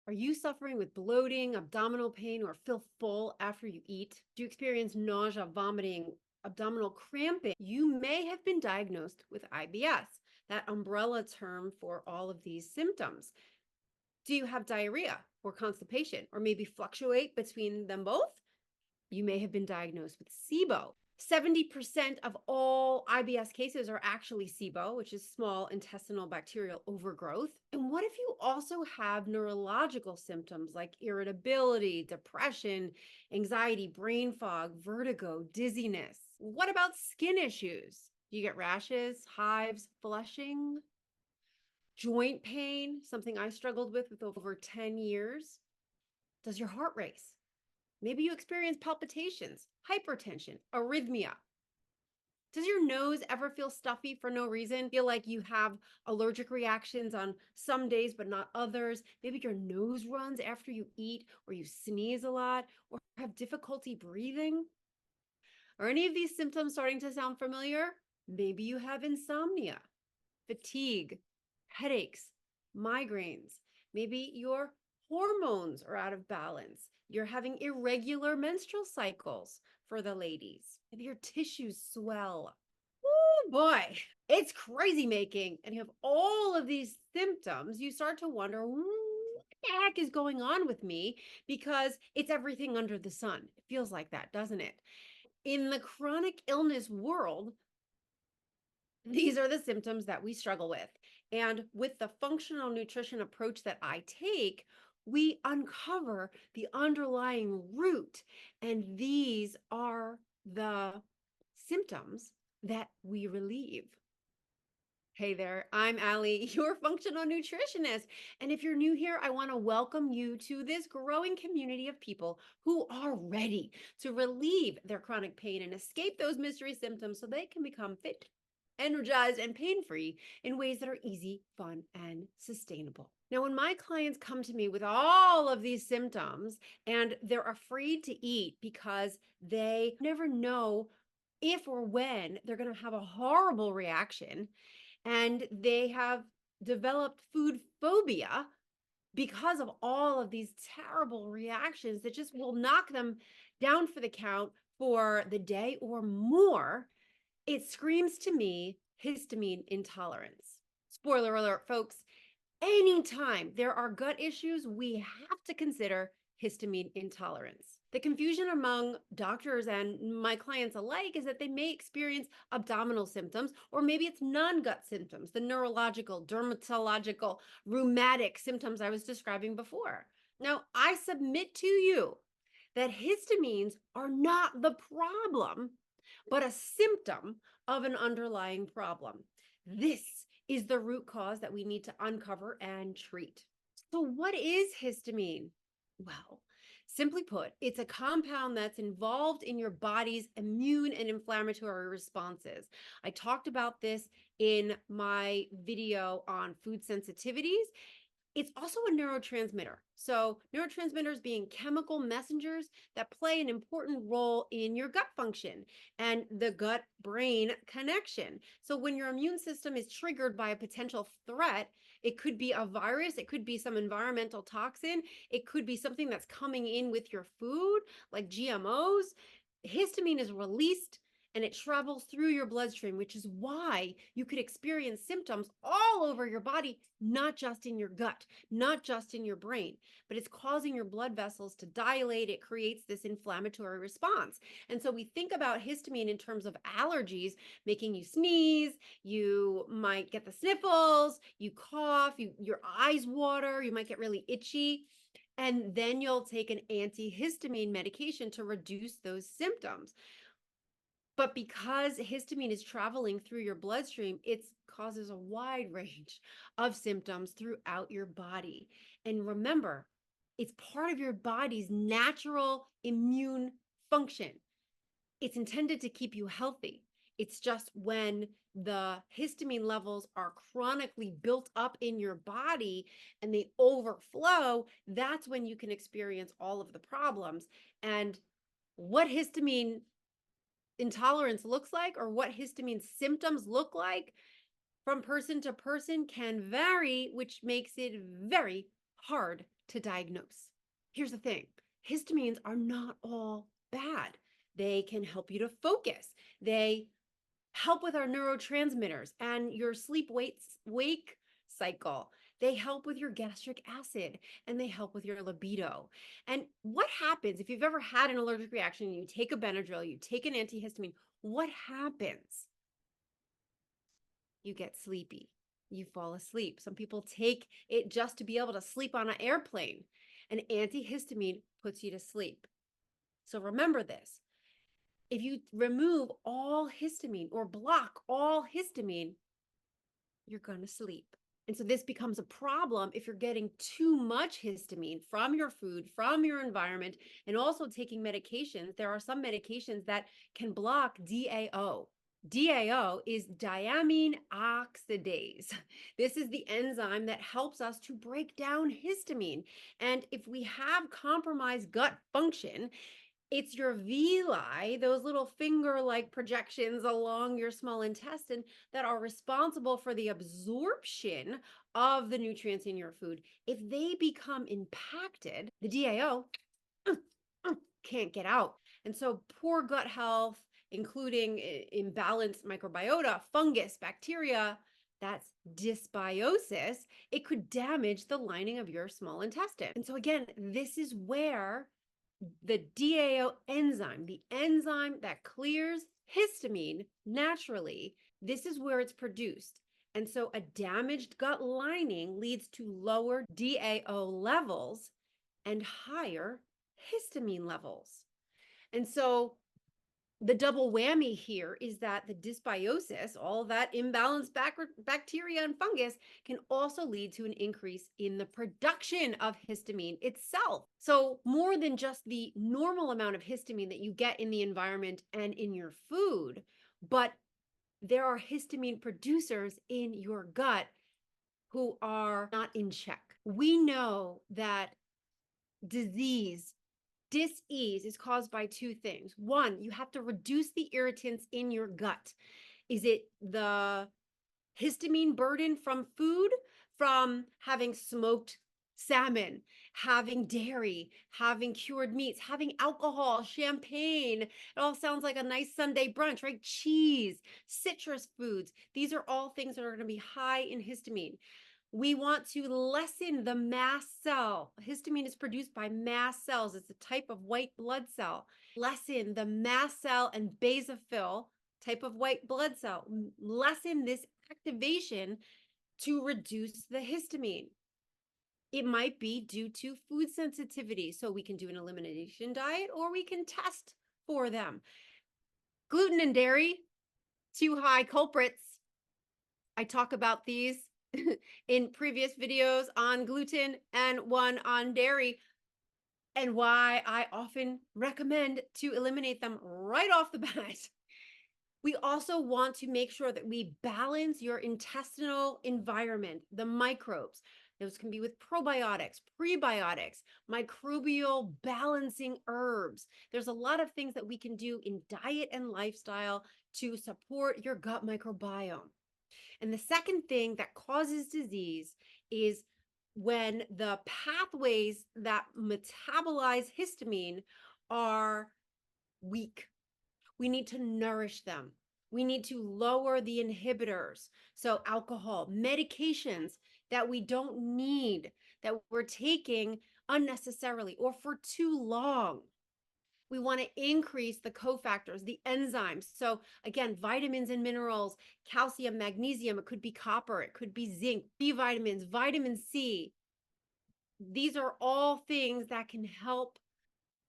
Are you suffering with bloating, abdominal pain, or feel full after you eat? Do you experience nausea, vomiting, abdominal cramping? You may have been diagnosed with IBS, that umbrella term for all of these symptoms. Do you have diarrhea or constipation, or maybe fluctuate between them both? You may have been diagnosed with SIBO. 70% of all IBS cases are actually SIBO, which is small intestinal bacterial overgrowth. And what if you also have neurological symptoms like irritability, depression, anxiety, brain fog, vertigo, dizziness? What about skin issues? Do you get rashes, hives, flushing, joint pain, something I struggled with over 10 years? Does your heart race? Maybe you experience palpitations, hypertension, arrhythmia. Does your nose ever feel stuffy for no reason? Feel like you have allergic reactions on some days but not others? Maybe your nose runs after you eat, or you sneeze a lot, or have difficulty breathing? Are any of these symptoms starting to sound familiar? Maybe you have insomnia, fatigue, headaches, migraines. Maybe your hormones are out of balance. You're having irregular menstrual cycles for the ladies. Maybe your tissues swell. Oh boy, it's crazy making. And you have all of these symptoms. You start to wonder, what the heck is going on with me? Because it's everything under the sun. It feels like that, doesn't it? In the chronic illness world, these are the symptoms that we struggle with. And with the functional nutrition approach that I take, we uncover the underlying root. And these are the symptoms that we relieve. Hey there, I'm Allie, your functional nutritionist. And if you're new here, I want to welcome you to this growing community of people who are ready to relieve their chronic pain and escape those mystery symptoms so they can become fit, energized, and pain-free in ways that are easy, fun, and sustainable. Now, when my clients come to me with all of these symptoms and they're afraid to eat because they never know if or when they're going to have a horrible reaction, and they have developed food phobia because of all of these terrible reactions that just will knock them down for the count for the day or more, it screams to me histamine intolerance. Spoiler alert, folks, anytime there are gut issues, we have to consider histamine intolerance. The confusion among doctors and my clients alike is that they may experience abdominal symptoms, or maybe it's non-gut symptoms, the neurological, dermatological, rheumatic symptoms I was describing before. Now, I submit to you that histamines are not the problem, but a symptom of an underlying problem. This is the root cause that we need to uncover and treat. So what is histamine? Well, simply put, it's a compound that's involved in your body's immune and inflammatory responses. I talked about this in my video on food sensitivities. It's also a neurotransmitter. So neurotransmitters being chemical messengers that play an important role in your gut function and the gut-brain connection. So when your immune system is triggered by a potential threat, it could be a virus, it could be some environmental toxin, it could be something that's coming in with your food, like GMOs. Histamine is released and it travels through your bloodstream, which is why you could experience symptoms all over your body, not just in your gut, not just in your brain, but it's causing your blood vessels to dilate. It creates this inflammatory response. And so we think about histamine in terms of allergies, making you sneeze, you might get the sniffles, you cough, your eyes water, you might get really itchy. And then you'll take an antihistamine medication to reduce those symptoms. But because histamine is traveling through your bloodstream, it causes a wide range of symptoms throughout your body. And remember, it's part of your body's natural immune function. It's intended to keep you healthy. It's just when the histamine levels are chronically built up in your body and they overflow, that's when you can experience all of the problems. And what histamine intolerance looks like, or what histamine symptoms look like from person to person, can vary, which makes it very hard to diagnose. Here's the thing. Histamines are not all bad. They can help you to focus. They help with our neurotransmitters and your sleep wake cycle. They help with your gastric acid and they help with your libido. And what happens if you've ever had an allergic reaction, you take a Benadryl, you take an antihistamine, what happens? You get sleepy. You fall asleep. Some people take it just to be able to sleep on an airplane. An antihistamine puts you to sleep. So remember this. If you remove all histamine or block all histamine, you're going to sleep. And so this becomes a problem if you're getting too much histamine from your food, from your environment, and also taking medications. There are some medications that can block DAO. DAO is diamine oxidase. This is the enzyme that helps us to break down histamine. And if we have compromised gut function, it's your villi, those little finger-like projections along your small intestine that are responsible for the absorption of the nutrients in your food. If they become impacted, the DAO can't get out. And so poor gut health, including imbalanced microbiota, fungus, bacteria, that's dysbiosis, it could damage the lining of your small intestine. And so again, this is where the DAO enzyme, the enzyme that clears histamine naturally, this is where it's produced. And so a damaged gut lining leads to lower DAO levels and higher histamine levels. And so the double whammy here is that the dysbiosis, all that imbalanced bacteria and fungus, can also lead to an increase in the production of histamine itself. So more than just the normal amount of histamine that you get in the environment and in your food, but there are histamine producers in your gut who are not in check. We know that dis-ease is caused by two things. One, you have to reduce the irritants in your gut. Is it the histamine burden from food, from having smoked salmon, having dairy, having cured meats, having alcohol, champagne? It all sounds like a nice Sunday brunch, right? Cheese, citrus foods. These are all things that are going to be high in histamine. We want to lessen the mast cell. Histamine is produced by mast cells. It's a type of white blood cell. Lessen the mast cell and basophil type of white blood cell. Lessen this activation to reduce the histamine. It might be due to food sensitivity. So we can do an elimination diet or we can test for them. Gluten and dairy, two high culprits. I talk about these in previous videos on gluten and one on dairy, and why I often recommend to eliminate them right off the bat. We also want to make sure that we balance your intestinal environment, the microbes. Those can be with probiotics, prebiotics, microbial balancing herbs. There's a lot of things that we can do in diet and lifestyle to support your gut microbiome. And the second thing that causes disease is when the pathways that metabolize histamine are weak. We need to nourish them. We need to lower the inhibitors. So alcohol, medications that we don't need, that we're taking unnecessarily or for too long. We want to increase the cofactors, the enzymes. So again, vitamins and minerals, calcium, magnesium, it could be copper, it could be zinc, B vitamins, vitamin C. These are all things that can help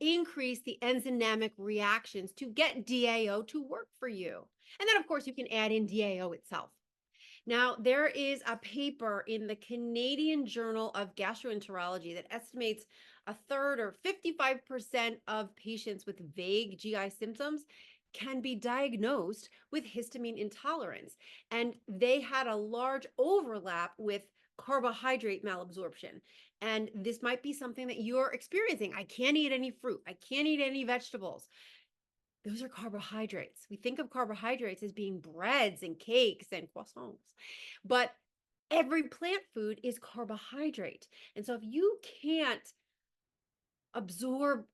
increase the enzymatic reactions to get DAO to work for you. And then of course you can add in DAO itself. Now, there is a paper in the Canadian Journal of Gastroenterology that estimates a third or 55% of patients with vague GI symptoms can be diagnosed with histamine intolerance. And they had a large overlap with carbohydrate malabsorption. And this might be something that you're experiencing. I can't eat any fruit. I can't eat any vegetables. Those are carbohydrates. We think of carbohydrates as being breads and cakes and croissants, but Every plant food is carbohydrate. And so if you can't absorb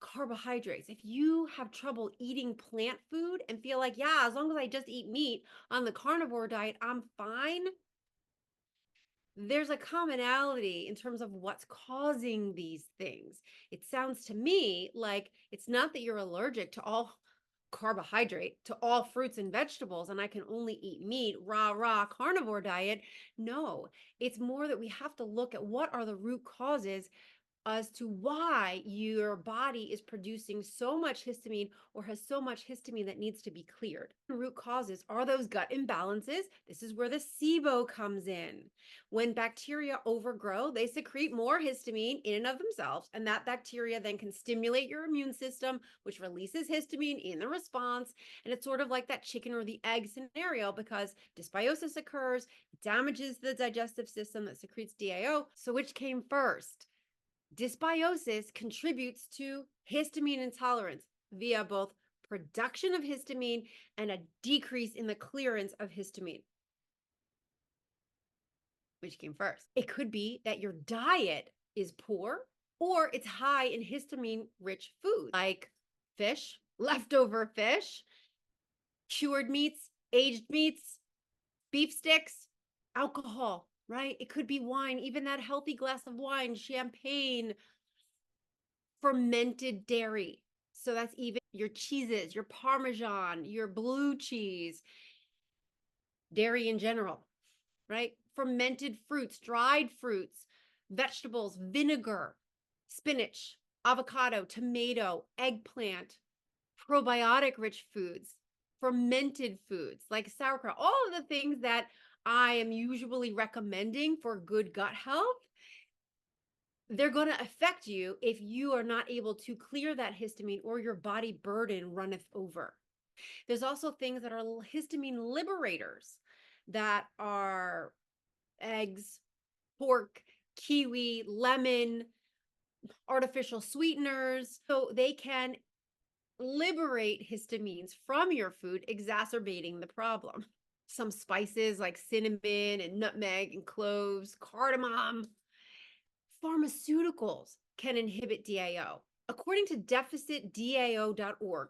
carbohydrates, if you have trouble eating plant food and feel like, yeah, as long as I just eat meat on the carnivore diet, I'm fine, there's a commonality in terms of what's causing these things. It sounds to me like it's not that you're allergic to all carbohydrate, to all fruits and vegetables, and I can only eat meat, raw carnivore diet. No, it's more that we have to look at what are the root causes as to why your body is producing so much histamine or has so much histamine that needs to be cleared. Root causes are those gut imbalances. This is where the SIBO comes in. When bacteria overgrow, they secrete more histamine in and of themselves, and that bacteria then can stimulate your immune system, which releases histamine in the response. And it's sort of like that chicken or the egg scenario, because dysbiosis occurs, damages the digestive system that secretes DAO. So which came first? Dysbiosis contributes to histamine intolerance via both production of histamine and a decrease in the clearance of histamine. Which came first? It could be that your diet is poor or it's high in histamine rich foods like fish, leftover fish, cured meats, aged meats, beef sticks, alcohol, right? It could be wine, even that healthy glass of wine, champagne, fermented dairy. So that's even your cheeses, your Parmesan, your blue cheese, dairy in general, right? Fermented fruits, dried fruits, vegetables, vinegar, spinach, avocado, tomato, eggplant, probiotic rich foods, fermented foods like sauerkraut, all of the things that I am usually recommending for good gut health. They're going to affect you if you are not able to clear that histamine or your body burden runneth over. There's also things that are histamine liberators that are eggs, pork, kiwi, lemon, artificial sweeteners. So they can liberate histamines from your food, exacerbating the problem. Some spices like cinnamon and nutmeg and cloves, cardamom. Pharmaceuticals can inhibit DAO. According to deficitdao.org,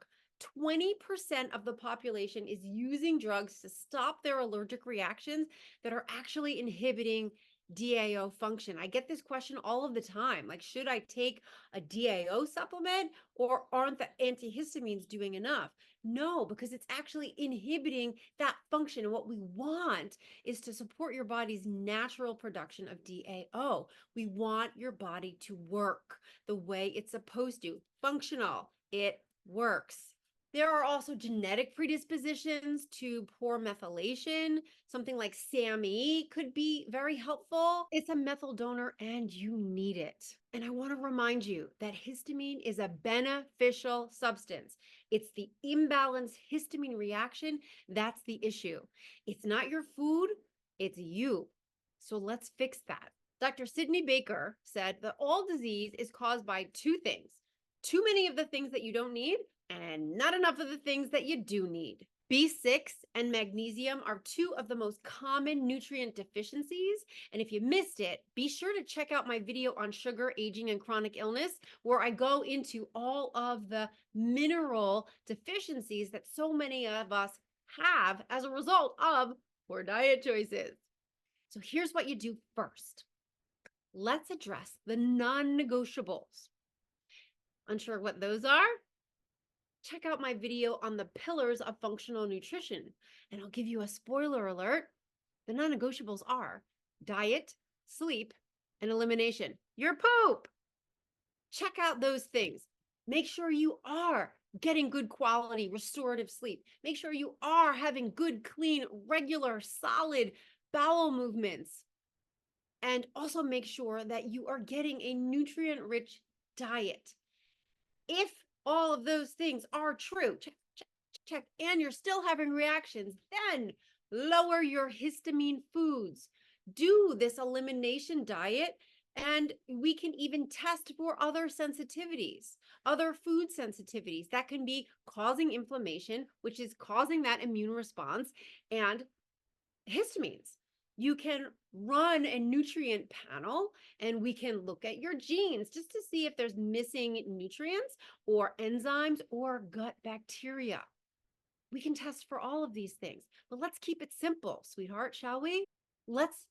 20% of the population is using drugs to stop their allergic reactions that are actually inhibiting DAO function. I get this question all of the time. Like, should I take a DAO supplement or aren't the antihistamines doing enough? No, because it's actually inhibiting that function. And what we want is to support your body's natural production of DAO. We want your body to work the way it's supposed to. Functional. It works. There are also genetic predispositions to poor methylation. Something like SAMe could be very helpful. It's a methyl donor and you need it. And I want to remind you that histamine is a beneficial substance. It's the imbalanced histamine reaction that's the issue. It's not your food, it's you. So let's fix that. Dr. Sidney Baker said that all disease is caused by two things: too many of the things that you don't need and not enough of the things that you do need. B6 and magnesium are two of the most common nutrient deficiencies. And if you missed it, be sure to check out my video on sugar, aging, and chronic illness, where I go into all of the mineral deficiencies that so many of us have as a result of poor diet choices. So here's what you do first. Let's address the non-negotiables. Unsure what those are? Check out my video on the pillars of functional nutrition, and I'll give you a spoiler alert. The non-negotiables are diet, sleep, and elimination. Your poop. Check out those things. Make sure you are getting good quality restorative sleep. Make sure you are having good, clean, regular, solid bowel movements. And also make sure that you are getting a nutrient-rich diet. If all of those things are true, check, and you're still having reactions, then lower your histamine foods. Do this elimination diet, and we can even test for other sensitivities, other food sensitivities that can be causing inflammation, which is causing that immune response, and histamines. You can run a nutrient panel and we can look at your genes just to see if there's missing nutrients or enzymes or gut bacteria. We can test for all of these things, but let's keep it simple, sweetheart, shall we? Let's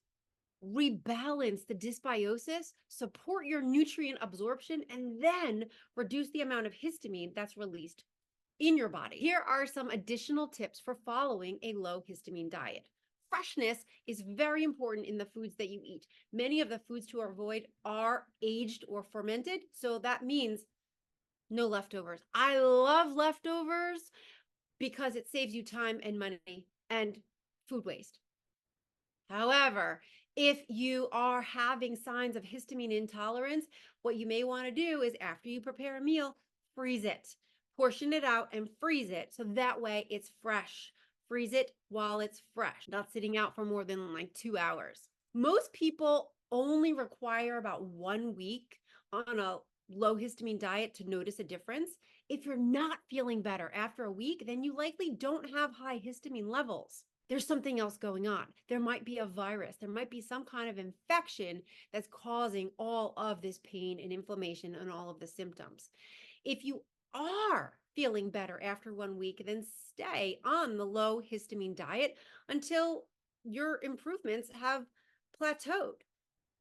rebalance the dysbiosis, support your nutrient absorption, and then reduce the amount of histamine that's released in your body. Here are some additional tips for following a low histamine diet. Freshness is very important in the foods that you eat. Many of the foods to avoid are aged or fermented, so that means no leftovers. I love leftovers because it saves you time and money and food waste. However, if you are having signs of histamine intolerance, what you may want to do is after you prepare a meal, freeze it, portion it out and freeze it. So that way it's fresh. Freeze it while it's fresh, not sitting out for more than like 2 hours. Most people only require about 1 week on a low histamine diet to notice a difference. If you're not feeling better after a week, then you likely don't have high histamine levels. There's something else going on. There might be a virus. There might be some kind of infection that's causing all of this pain and inflammation and all of the symptoms. If you are feeling better after 1 week, then stay on the low histamine diet until your improvements have plateaued.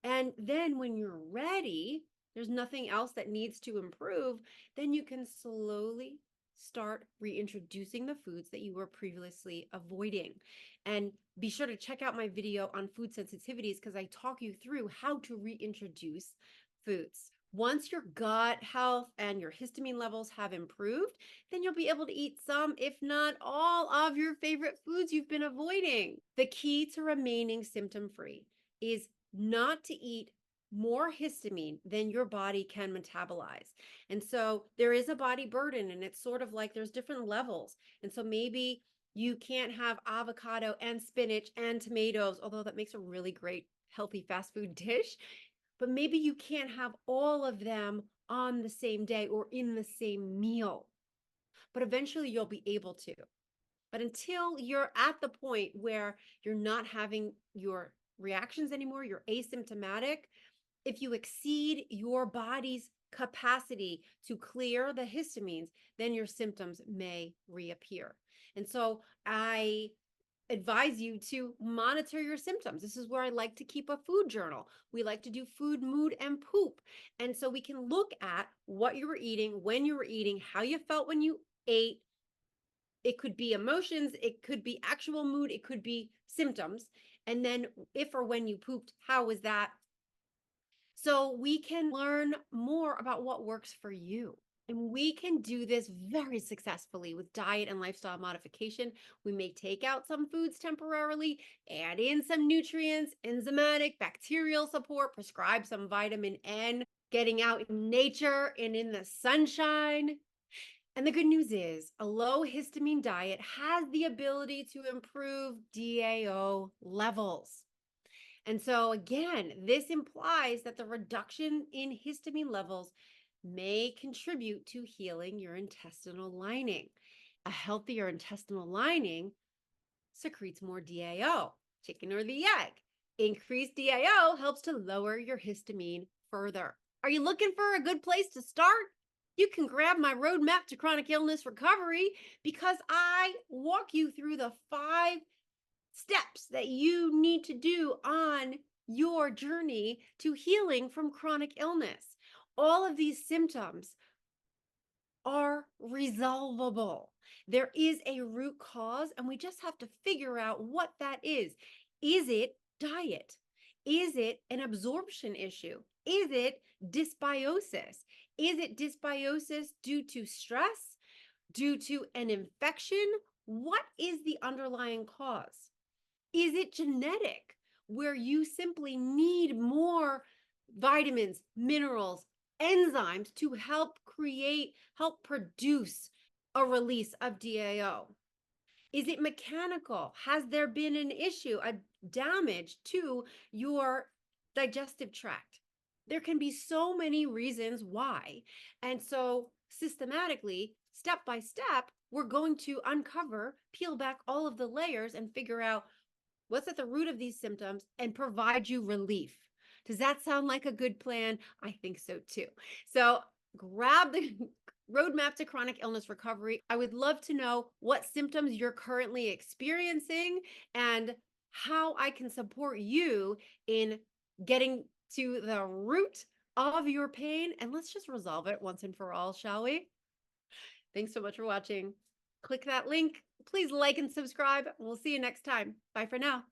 And then when you're ready, there's nothing else that needs to improve, then you can slowly start reintroducing the foods that you were previously avoiding. And be sure to check out my video on food sensitivities because I talk you through how to reintroduce foods. Once your gut health and your histamine levels have improved, then you'll be able to eat some, if not all, of your favorite foods you've been avoiding. The key to remaining symptom-free is not to eat more histamine than your body can metabolize. And so there is a body burden, and it's sort of like there's different levels. And so maybe you can't have avocado and spinach and tomatoes, although that makes a really great healthy fast food dish. But maybe you can't have all of them on the same day or in the same meal. But eventually you'll be able to. But until you're at the point where you're not having your reactions anymore, you're asymptomatic, if you exceed your body's capacity to clear the histamines, then your symptoms may reappear. And so I advise you to monitor your symptoms. This is where I like to keep a food journal. We like to do food, mood, and poop. And so we can look at what you were eating, when you were eating, how you felt when you ate. It could be emotions, it could be actual mood, it could be symptoms. And then if or when you pooped, how was that? So we can learn more about what works for you. And we can do this very successfully with diet and lifestyle modification. We may take out some foods temporarily, add in some nutrients, enzymatic, bacterial support, prescribe some vitamin N, getting out in nature and in the sunshine. And the good news is a low histamine diet has the ability to improve DAO levels. And so again, this implies that the reduction in histamine levels may contribute to healing your intestinal lining. A healthier intestinal lining secretes more DAO, chicken or the egg. Increased DAO helps to lower your histamine further. Are you looking for a good place to start? You can grab my roadmap to chronic illness recovery because I walk you through the 5 steps that you need to do on your journey to healing from chronic illness. All of these symptoms are resolvable. There is a root cause, and we just have to figure out what that is. Is it diet? Is it an absorption issue? Is it dysbiosis? Is it dysbiosis due to stress, due to an infection? What is the underlying cause? Is it genetic, where you simply need more vitamins, minerals, enzymes to help produce a release of DAO? Is it mechanical? Has there been an issue, a damage to your digestive tract? There can be so many reasons why. And so systematically, step by step, we're going to uncover, peel back all of the layers and figure out what's at the root of these symptoms, and provide you relief. Does that sound like a good plan? I think so too. So grab the roadmap to chronic illness recovery. I would love to know what symptoms you're currently experiencing and how I can support you in getting to the root of your pain. And let's just resolve it once and for all, shall we? Thanks so much for watching. Click that link. Please like and subscribe. We'll see you next time. Bye for now.